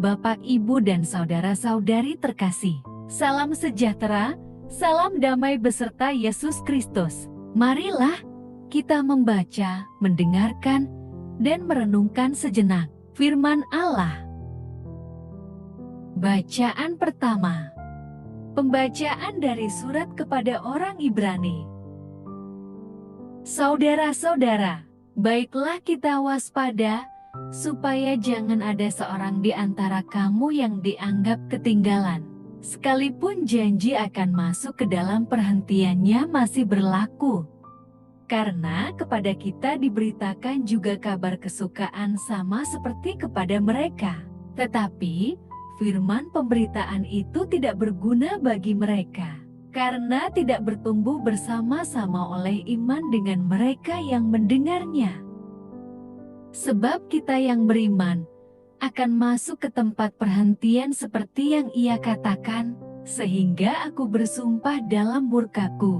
Bapak, Ibu, dan saudara-saudari terkasih. Salam sejahtera, salam damai beserta Yesus Kristus. Marilah kita membaca, mendengarkan, dan merenungkan sejenak firman Allah. Bacaan pertama. Pembacaan dari surat kepada orang Ibrani. Saudara-saudara, baiklah kita waspada, supaya jangan ada seorang di antara kamu yang dianggap ketinggalan, sekalipun janji akan masuk ke dalam perhentiannya masih berlaku. Karena kepada kita diberitakan juga kabar kesukaan sama seperti kepada mereka. Tetapi, firman pemberitaan itu tidak berguna bagi mereka, karena tidak bertumbuh bersama-sama oleh iman dengan mereka yang mendengarnya. Sebab kita yang beriman akan masuk ke tempat perhentian seperti yang ia katakan, sehingga aku bersumpah dalam murkaku,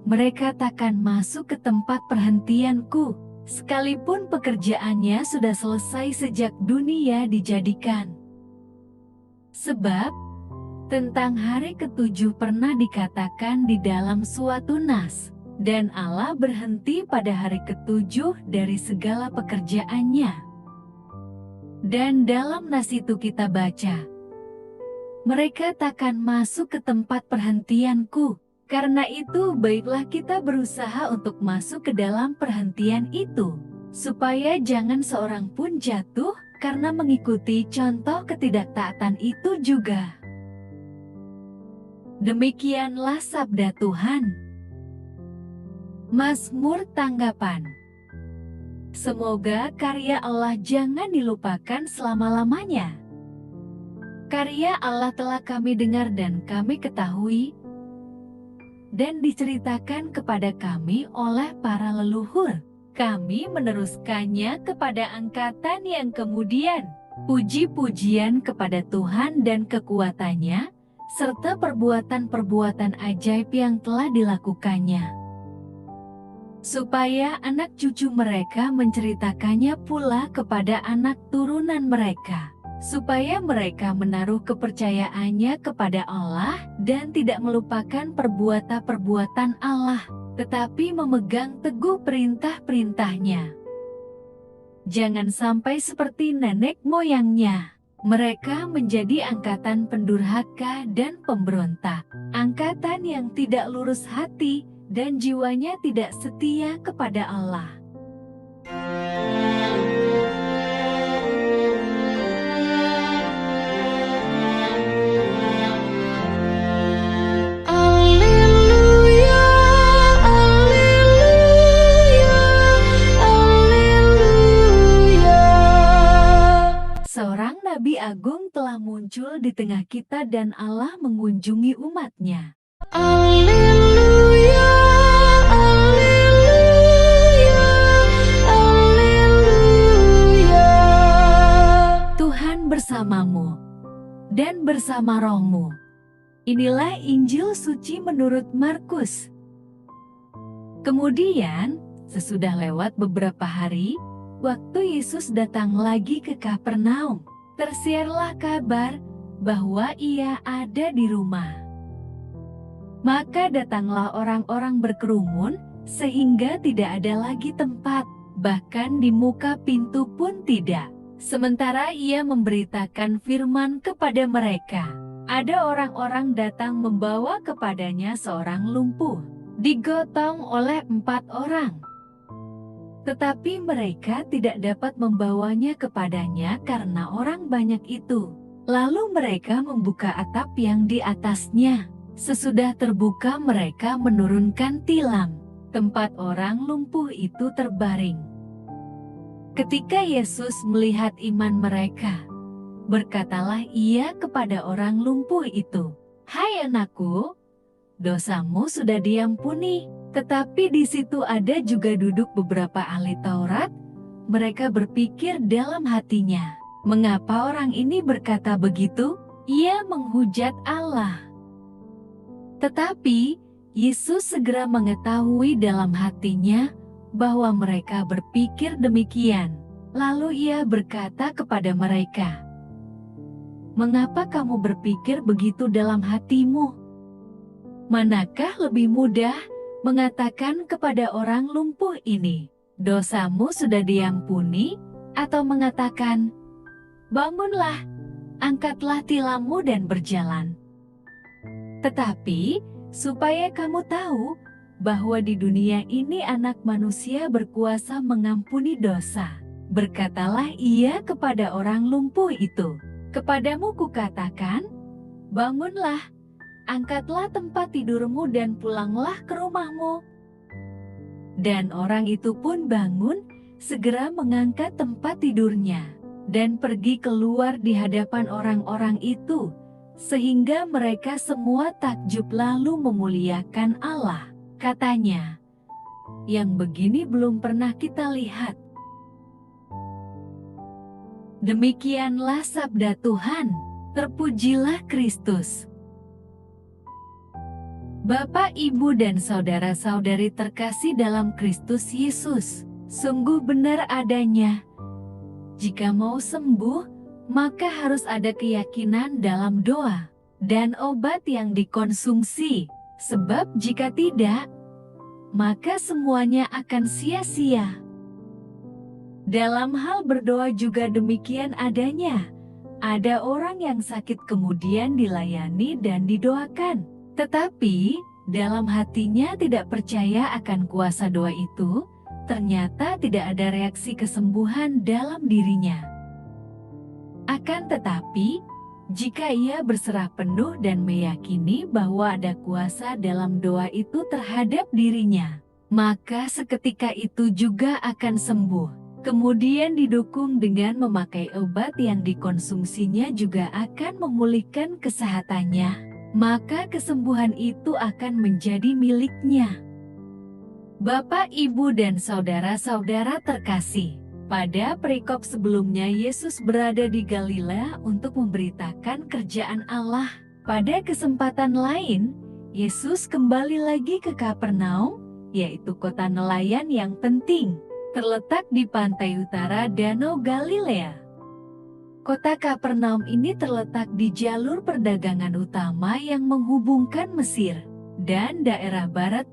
mereka takkan masuk ke tempat perhentianku, sekalipun pekerjaannya sudah selesai sejak dunia dijadikan. Sebab, tentang hari ketujuh pernah dikatakan di dalam suatu nas, dan Allah berhenti pada hari ketujuh dari segala pekerjaannya. Dan dalam nas itu kita baca, mereka takkan masuk ke tempat perhentianku. Karena itu baiklah kita berusaha untuk masuk ke dalam perhentian itu, supaya jangan seorang pun jatuh karena mengikuti contoh ketidaktaatan itu juga. Demikianlah sabda Tuhan. Mazmur tanggapan. Semoga karya Allah jangan dilupakan selama-lamanya. Karya Allah telah kami dengar dan kami ketahui, dan diceritakan kepada kami oleh para leluhur. Kami meneruskannya kepada angkatan yang kemudian. Puji-pujian kepada Tuhan dan kekuatannya, serta perbuatan-perbuatan ajaib yang telah dilakukannya. Supaya anak cucu mereka menceritakannya pula kepada anak turunan mereka, supaya mereka menaruh kepercayaannya kepada Allah dan tidak melupakan perbuatan-perbuatan Allah, tetapi memegang teguh perintah-perintahnya. Jangan sampai seperti nenek moyangnya. Mereka menjadi angkatan pendurhaka dan pemberontak, angkatan yang tidak lurus hati dan jiwanya tidak setia kepada Allah. Seorang Nabi Agung telah muncul di tengah kita dan Allah mengunjungi umatnya. Alleluia, alleluia, alleluia. Tuhan bersamamu dan bersama rohmu. Inilah Injil suci menurut Markus. Kemudian, sesudah lewat beberapa hari, waktu Yesus datang lagi ke Kapernaum, tersiarlah kabar bahwa ia ada di rumah. Maka datanglah orang-orang berkerumun, sehingga tidak ada lagi tempat, bahkan di muka pintu pun tidak. Sementara ia memberitakan firman kepada mereka, ada orang-orang datang membawa kepadanya seorang lumpuh, digotong oleh 4 orang. Tetapi mereka tidak dapat membawanya kepadanya karena orang banyak itu. Lalu mereka membuka atap yang di atasnya. Sesudah terbuka mereka menurunkan tilam, tempat orang lumpuh itu terbaring. Ketika Yesus melihat iman mereka, berkatalah ia kepada orang lumpuh itu, "Hai anakku, dosamu sudah diampuni." Tetapi di situ ada juga duduk beberapa ahli Taurat. Mereka berpikir dalam hatinya, mengapa orang ini berkata begitu? Ia menghujat Allah. Tetapi Yesus segera mengetahui dalam hatinya bahwa mereka berpikir demikian. Lalu ia berkata kepada mereka, Mengapa kamu berpikir begitu dalam hatimu? Manakah lebih mudah mengatakan kepada orang lumpuh ini, dosamu sudah diampuni, atau mengatakan, bangunlah, angkatlah tilammu dan berjalan. Tetapi, supaya kamu tahu bahwa di dunia ini Anak Manusia berkuasa mengampuni dosa, berkatalah ia kepada orang lumpuh itu, kepadamu kukatakan, bangunlah, angkatlah tempat tidurmu dan pulanglah ke rumahmu. Dan orang itu pun bangun, segera mengangkat tempat tidurnya, dan pergi keluar di hadapan orang-orang itu, sehingga mereka semua takjub lalu memuliakan Allah. Katanya, yang begini belum pernah kita lihat. Demikianlah sabda Tuhan, terpujilah Kristus. Bapak, Ibu, dan saudara-saudari terkasih dalam Kristus Yesus, sungguh benar adanya. Jika mau sembuh, maka harus ada keyakinan dalam doa dan obat yang dikonsumsi, sebab jika tidak, maka semuanya akan sia-sia. Dalam hal berdoa juga demikian adanya. Ada orang yang sakit kemudian dilayani dan didoakan, tetapi dalam hatinya tidak percaya akan kuasa doa itu, ternyata tidak ada reaksi kesembuhan dalam dirinya. Akan tetapi, jika ia berserah penuh dan meyakini bahwa ada kuasa dalam doa itu terhadap dirinya, maka seketika itu juga akan sembuh. Kemudian didukung dengan memakai obat yang dikonsumsinya juga akan memulihkan kesehatannya, maka kesembuhan itu akan menjadi miliknya. Bapak, Ibu, dan saudara-saudara terkasih, pada perikop sebelumnya Yesus berada di Galilea untuk memberitakan kerjaan Allah. Pada kesempatan lain, Yesus kembali lagi ke Kapernaum, yaitu kota nelayan yang penting, terletak di pantai utara Danau Galilea. Kota Kapernaum ini terletak di jalur perdagangan utama yang menghubungkan Mesir dan daerah Barat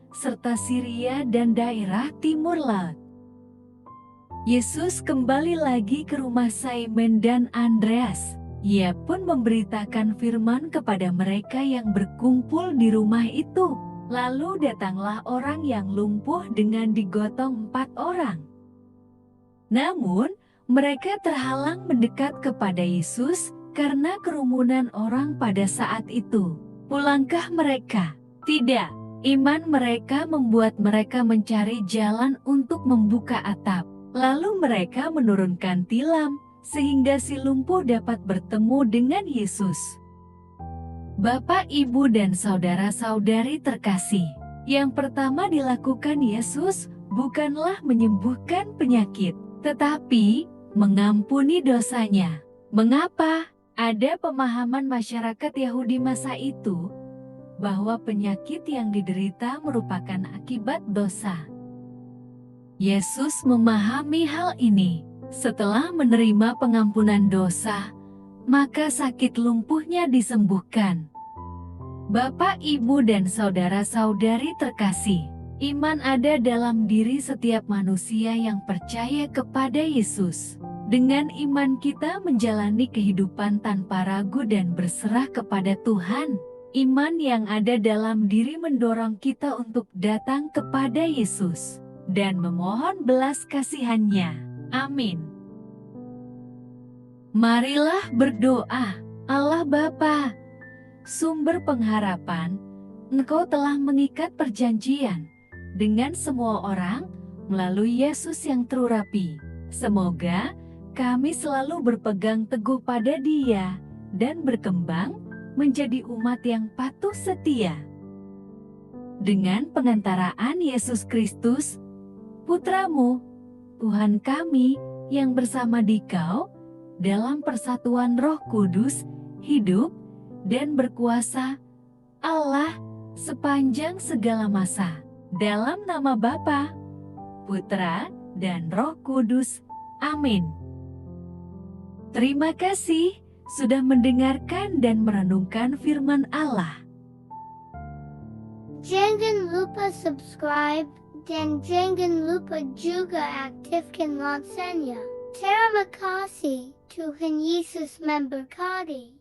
serta Syria dan daerah Timur Laut. Yesus kembali lagi ke rumah Simon dan Andreas. Ia pun memberitakan firman kepada mereka yang berkumpul di rumah itu. Lalu datanglah orang yang lumpuh dengan digotong 4 orang. Namun, mereka terhalang mendekat kepada Yesus karena kerumunan orang pada saat itu. Pulangkah mereka? Tidak. Iman mereka membuat mereka mencari jalan untuk membuka atap. Lalu mereka menurunkan tilam, sehingga si lumpuh dapat bertemu dengan Yesus. Bapak, Ibu, dan saudara-saudari terkasih, yang pertama dilakukan Yesus bukanlah menyembuhkan penyakit, tetapi mengampuni dosanya. Mengapa? Ada pemahaman masyarakat Yahudi masa itu bahwa penyakit yang diderita merupakan akibat dosa. Yesus memahami hal ini. Setelah menerima pengampunan dosa, maka sakit lumpuhnya disembuhkan. Bapak, Ibu, dan saudara-saudari terkasih, iman ada dalam diri setiap manusia yang percaya kepada Yesus. Dengan iman kita menjalani kehidupan tanpa ragu dan berserah kepada Tuhan. Iman yang ada dalam diri mendorong kita untuk datang kepada Yesus dan memohon belas kasihan-Nya. Amin. Marilah berdoa. Allah Bapa, sumber pengharapan, Engkau telah mengikat perjanjian dengan semua orang melalui Yesus yang terurapi. Semoga kami selalu berpegang teguh pada Dia dan berkembang menjadi umat yang patuh setia. Dengan pengantaraan Yesus Kristus, Putra-Mu, Tuhan kami yang bersama Dikau, dalam persatuan Roh Kudus, hidup dan berkuasa, Allah, sepanjang segala masa. Dalam nama Bapa, Putra, dan Roh Kudus. Amin. Terima kasih. sudah mendengarkan dan merenungkan firman Allah. Jangan lupa subscribe dan jangan lupa juga aktifkan loncengnya. Terima kasih, Tuhan Yesus memberkati.